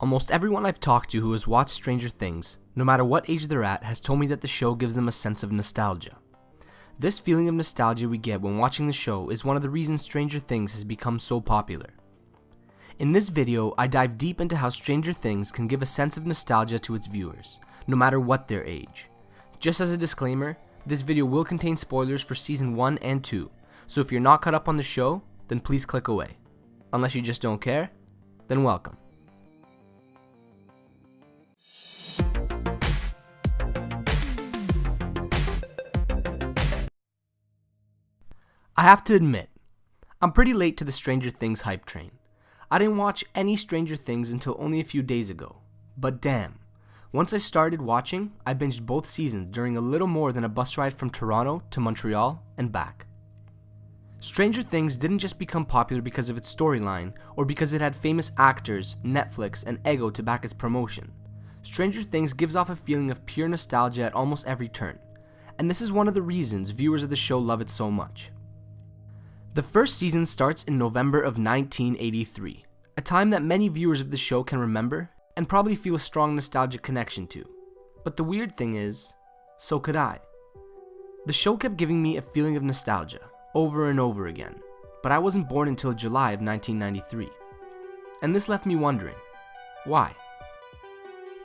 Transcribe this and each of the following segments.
Almost everyone I've talked to who has watched Stranger Things, no matter what age they're at, has told me that the show gives them a sense of nostalgia. This feeling of nostalgia we get when watching the show is one of the reasons Stranger Things has become so popular. In this video, I dive deep into how Stranger Things can give a sense of nostalgia to its viewers, no matter what their age. Just as a disclaimer, this video will contain spoilers for Season 1 and 2, so if you're not caught up on the show, then please click away. Unless you just don't care, then welcome. I have to admit, I'm pretty late to the Stranger Things hype train. I didn't watch any Stranger Things until only a few days ago, but damn, once I started watching, I binged both seasons during a little more than a bus ride from Toronto to Montreal and back. Stranger Things didn't just become popular because of its storyline or because it had famous actors, Netflix, and Ego to back its promotion. Stranger Things gives off a feeling of pure nostalgia at almost every turn, and this is one of the reasons viewers of the show love it so much. The first season starts in November of 1983, a time that many viewers of the show can remember and probably feel a strong nostalgic connection to. But the weird thing is, so could I. The show kept giving me a feeling of nostalgia, over and over again, but I wasn't born until July of 1993. And this left me wondering, why?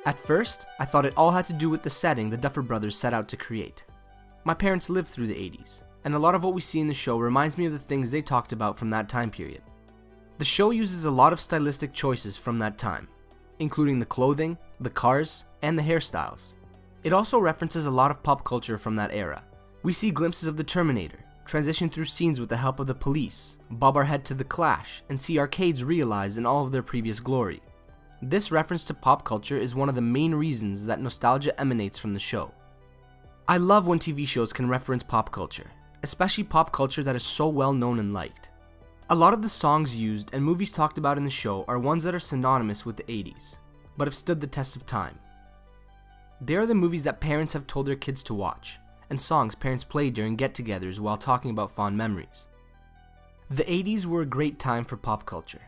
At first, I thought it all had to do with the setting the Duffer Brothers set out to create. My parents lived through the 80s, and a lot of what we see in the show reminds me of the things they talked about from that time period. The show uses a lot of stylistic choices from that time, including the clothing, the cars, and the hairstyles. It also references a lot of pop culture from that era. We see glimpses of the Terminator, transition through scenes with the help of the police, bob our head to The Clash, and see arcades realized in all of their previous glory. This reference to pop culture is one of the main reasons that nostalgia emanates from the show. I love when TV shows can reference pop culture, especially pop culture that is so well known and liked. A lot of the songs used and movies talked about in the show are ones that are synonymous with the 80s, but have stood the test of time. They are the movies that parents have told their kids to watch, and songs parents play during get-togethers while talking about fond memories. The 80s were a great time for pop culture.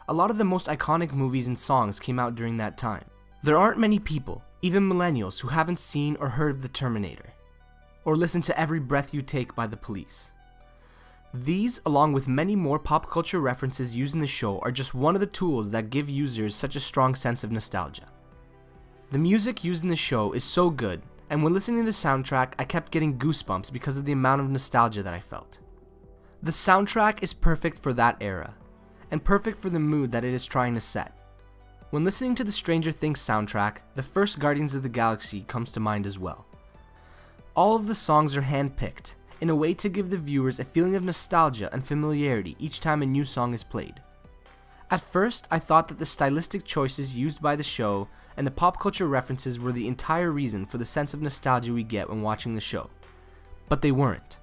A lot of the most iconic movies and songs came out during that time. There aren't many people, even millennials, who haven't seen or heard of the Terminator, or listened to Every Breath You Take by the Police. These, along with many more pop culture references used in the show, are just one of the tools that give users such a strong sense of nostalgia. The music used in the show is so good, and when listening to the soundtrack, I kept getting goosebumps because of the amount of nostalgia that I felt. The soundtrack is perfect for that era, and perfect for the mood that it is trying to set. When listening to the Stranger Things soundtrack, the first Guardians of the Galaxy comes to mind as well. All of the songs are hand-picked, in a way to give the viewers a feeling of nostalgia and familiarity each time a new song is played. At first, I thought that the stylistic choices used by the show and the pop culture references were the entire reason for the sense of nostalgia we get when watching the show. But they weren't.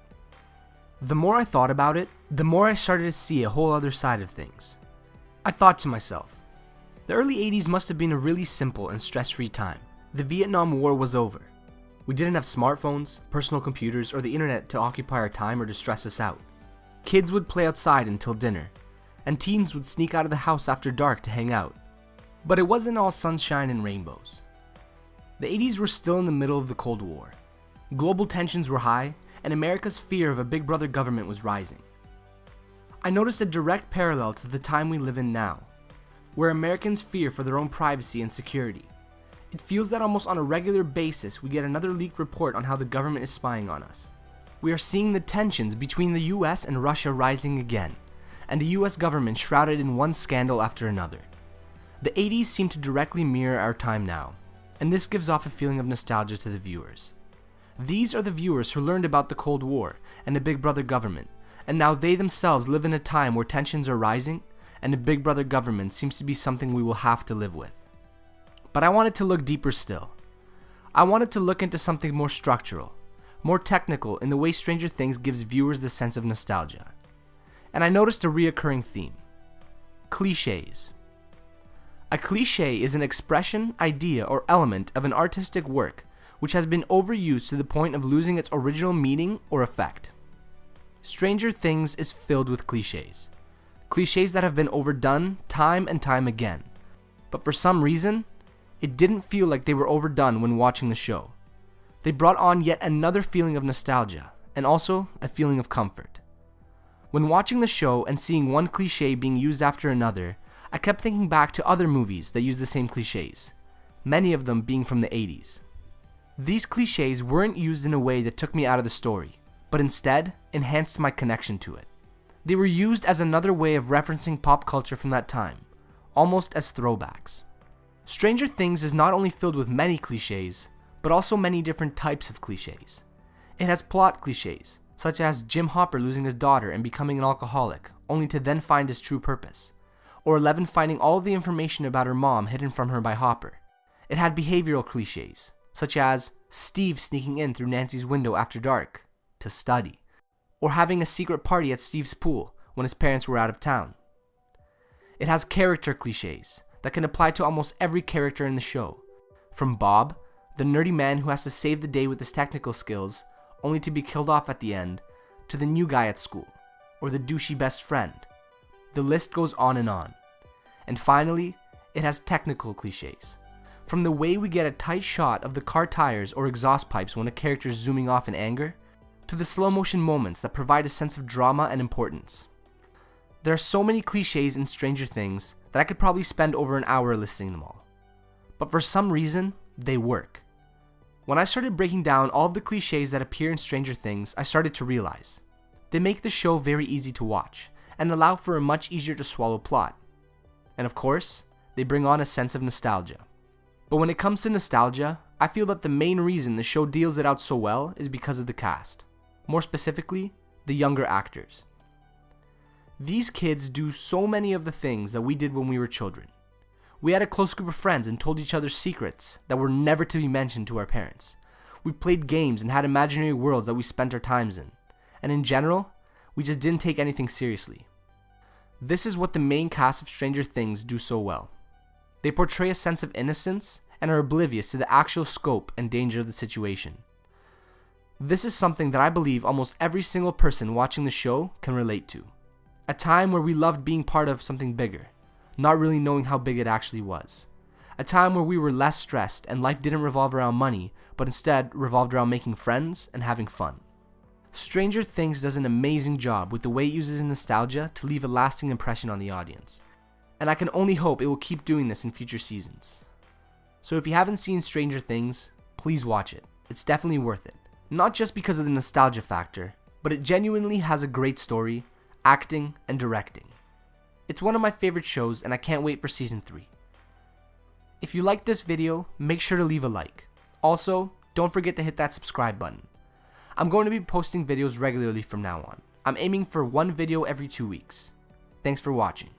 The more I thought about it, the more I started to see a whole other side of things. I thought to myself, the early 80s must have been a really simple and stress-free time. The Vietnam War was over. We didn't have smartphones, personal computers, or the internet to occupy our time or to stress us out. Kids would play outside until dinner, and teens would sneak out of the house after dark to hang out. But it wasn't all sunshine and rainbows. The 80s were still in the middle of the Cold War. Global tensions were high, and America's fear of a big brother government was rising. I noticed a direct parallel to the time we live in now, where Americans fear for their own privacy and security. It feels that almost on a regular basis we get another leaked report on how the government is spying on us. We are seeing the tensions between the US and Russia rising again, and the US government shrouded in one scandal after another. The 80s seem to directly mirror our time now, and this gives off a feeling of nostalgia to the viewers. These are the viewers who learned about the Cold War and the Big Brother government, and now they themselves live in a time where tensions are rising, and the Big Brother government seems to be something we will have to live with. But I wanted to look deeper still. I wanted to look into something more structural, more technical in the way Stranger Things gives viewers the sense of nostalgia. And I noticed a reoccurring theme: cliches. A cliche is an expression, idea, or element of an artistic work which has been overused to the point of losing its original meaning or effect. Stranger Things is filled with cliches. Cliches that have been overdone time and time again. But for some reason, it didn't feel like they were overdone when watching the show. They brought on yet another feeling of nostalgia, and also a feeling of comfort. When watching the show and seeing one cliche being used after another, I kept thinking back to other movies that use the same cliches, many of them being from the 80s. These cliches weren't used in a way that took me out of the story, but instead enhanced my connection to it. They were used as another way of referencing pop culture from that time, almost as throwbacks. Stranger Things is not only filled with many cliches, but also many different types of cliches. It has plot cliches, such as Jim Hopper losing his daughter and becoming an alcoholic, only to then find his true purpose, or Eleven finding all of the information about her mom hidden from her by Hopper. It had behavioral cliches, such as Steve sneaking in through Nancy's window after dark to study, or having a secret party at Steve's pool when his parents were out of town. It has character cliches that can apply to almost every character in the show, from Bob, the nerdy man who has to save the day with his technical skills, only to be killed off at the end, to the new guy at school, or the douchey best friend. The list goes on. And finally, it has technical cliches. From the way we get a tight shot of the car tires or exhaust pipes when a character is zooming off in anger, to the slow motion moments that provide a sense of drama and importance. There are so many cliches in Stranger Things that I could probably spend over an hour listing them all. But for some reason, they work. When I started breaking down all of the cliches that appear in Stranger Things, I started to realize they make the show very easy to watch and allow for a much easier to swallow plot. And of course, they bring on a sense of nostalgia. But when it comes to nostalgia, I feel that the main reason the show deals it out so well is because of the cast. More specifically, the younger actors. These kids do so many of the things that we did when we were children. We had a close group of friends and told each other secrets that were never to be mentioned to our parents. We played games and had imaginary worlds that we spent our times in. And in general, we just didn't take anything seriously. This is what the main cast of Stranger Things do so well. They portray a sense of innocence and are oblivious to the actual scope and danger of the situation. This is something that I believe almost every single person watching the show can relate to. A time where we loved being part of something bigger, not really knowing how big it actually was. A time where we were less stressed and life didn't revolve around money, but instead revolved around making friends and having fun. Stranger Things does an amazing job with the way it uses nostalgia to leave a lasting impression on the audience. And I can only hope it will keep doing this in future seasons. So if you haven't seen Stranger Things, please watch it. It's definitely worth it. Not just because of the nostalgia factor, but it genuinely has a great story, acting, and directing. It's one of my favorite shows and I can't wait for season 3. If you liked this video, make sure to leave a like. Also, don't forget to hit that subscribe button. I'm going to be posting videos regularly from now on. I'm aiming for one video every 2 weeks. Thanks for watching.